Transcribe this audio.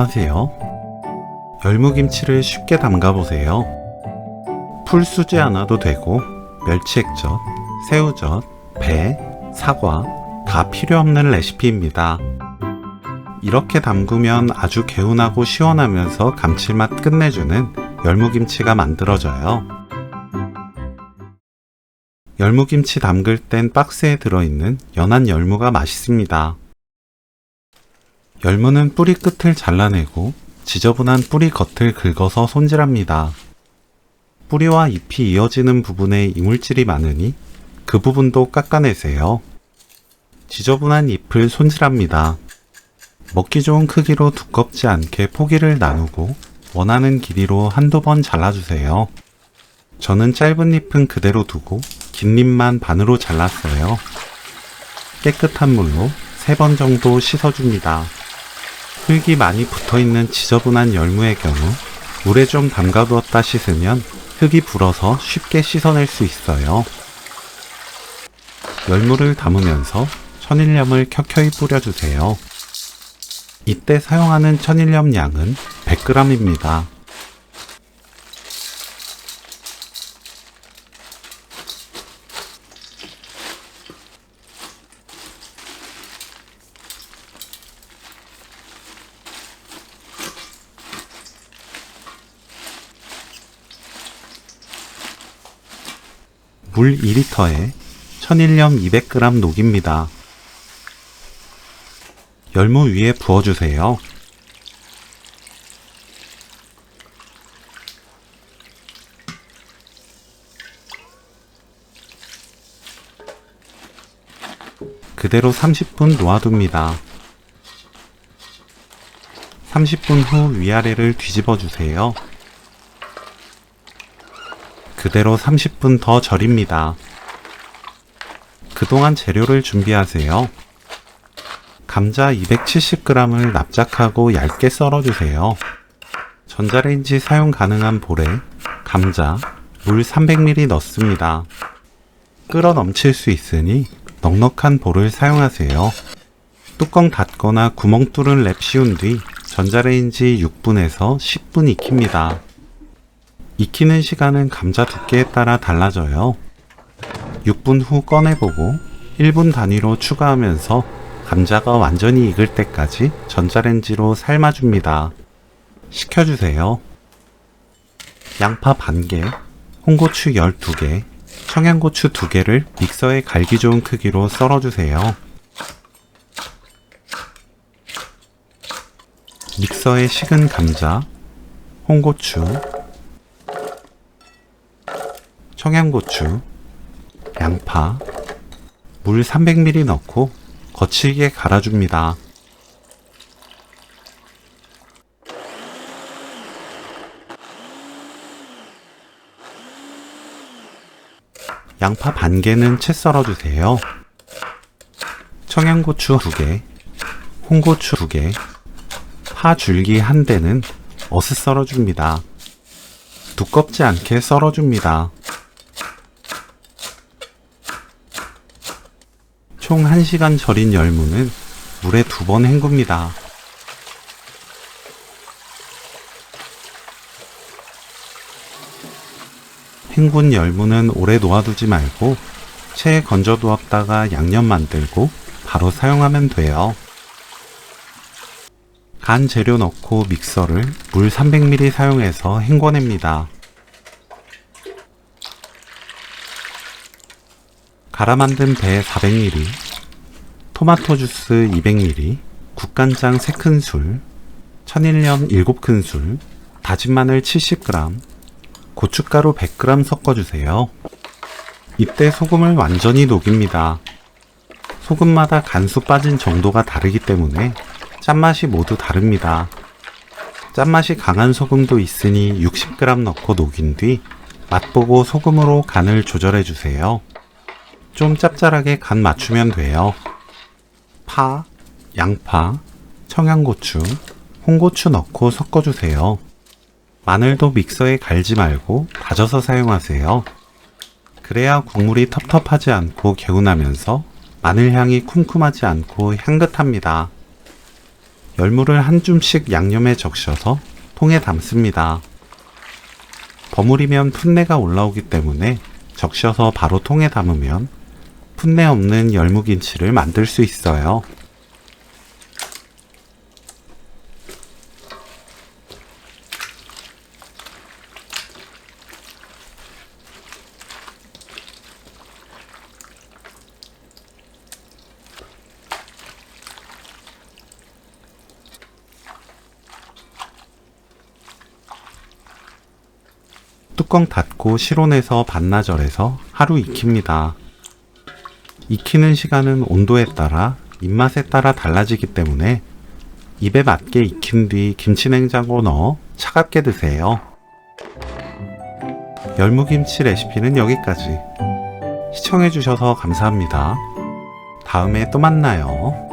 안녕하세요. 열무김치를 쉽게 담가보세요. 풀 쓰지 않아도 되고 멸치액젓, 새우젓, 배, 사과 다 필요 없는 레시피입니다. 이렇게 담그면 아주 개운하고 시원하면서 감칠맛 끝내주는 열무김치가 만들어져요. 열무김치 담글 땐 박스에 들어있는 연한 열무가 맛있습니다. 열무는 뿌리 끝을 잘라내고 지저분한 뿌리 겉을 긁어서 손질합니다. 뿌리와 잎이 이어지는 부분에 이물질이 많으니 그 부분도 깎아내세요. 지저분한 잎을 손질합니다. 먹기 좋은 크기로 두껍지 않게 포기를 나누고 원하는 길이로 한두 번 잘라주세요. 저는 짧은 잎은 그대로 두고 긴 잎만 반으로 잘랐어요. 깨끗한 물로 3번 정도 씻어줍니다. 흙이 많이 붙어있는 지저분한 열무의 경우 물에 좀 담가두었다 씻으면 흙이 불어서 쉽게 씻어낼 수 있어요. 열무를 담으면서 천일염을 켜켜이 뿌려주세요. 이때 사용하는 천일염 양은 100g입니다. 물 2리터에 천일염 200g 녹입니다. 열무 위에 부어주세요. 그대로 30분 놓아둡니다. 30분 후 위아래를 뒤집어 주세요. 그대로 30분 더 절입니다. 그동안 재료를 준비하세요. 감자 270g을 납작하고 얇게 썰어주세요. 전자레인지 사용 가능한 볼에 감자, 물 300ml 넣습니다. 끓어 넘칠 수 있으니 넉넉한 볼을 사용하세요. 뚜껑 닫거나 구멍 뚫은 랩 씌운 뒤 전자레인지 6분에서 10분 익힙니다. 익히는 시간은 감자 두께에 따라 달라져요. 6분 후 꺼내보고 1분 단위로 추가하면서 감자가 완전히 익을 때까지 전자레인지로 삶아줍니다. 식혀주세요. 양파 반개, 홍고추 12개, 청양고추 2개를 믹서에 갈기 좋은 크기로 썰어주세요. 믹서에 식은 감자, 홍고추, 청양고추, 양파, 물 300ml 넣고 거칠게 갈아줍니다. 양파 반개는 채 썰어주세요. 청양고추 2개, 홍고추 2개, 파 줄기 1대는 어슷 썰어줍니다. 두껍지 않게 썰어줍니다. 총 1시간 절인 열무는 물에 2번 헹굽니다. 헹군 열무는 오래 놓아두지 말고 체에 건져 두었다가 양념 만들고 바로 사용하면 돼요. 간 재료 넣고 믹서를 물 300ml 사용해서 헹궈냅니다. 갈아 만든 배 400ml, 토마토 주스 200ml, 국간장 3큰술, 천일염 7큰술, 다진 마늘 70g, 고춧가루 100g 섞어주세요. 이때 소금을 완전히 녹입니다. 소금마다 간수 빠진 정도가 다르기 때문에 짠맛이 모두 다릅니다. 짠맛이 강한 소금도 있으니 60g 넣고 녹인 뒤 맛보고 소금으로 간을 조절해주세요. 좀 짭짤하게 간 맞추면 돼요. 파, 양파, 청양고추, 홍고추 넣고 섞어주세요. 마늘도 믹서에 갈지 말고 다져서 사용하세요. 그래야 국물이 텁텁하지 않고 개운하면서 마늘향이 쿰쿰하지 않고 향긋합니다. 열무를 한 줌씩 양념에 적셔서 통에 담습니다. 버무리면 풋내가 올라오기 때문에 적셔서 바로 통에 담으면 풋내 없는 열무김치를 만들 수 있어요. 뚜껑 닫고 실온에서 반나절에서 하루 익힙니다. 익히는 시간은 온도에 따라 입맛에 따라 달라지기 때문에 입에 맞게 익힌 뒤 김치냉장고 넣어 차갑게 드세요. 열무김치 레시피는 여기까지. 시청해주셔서 감사합니다. 다음에 또 만나요.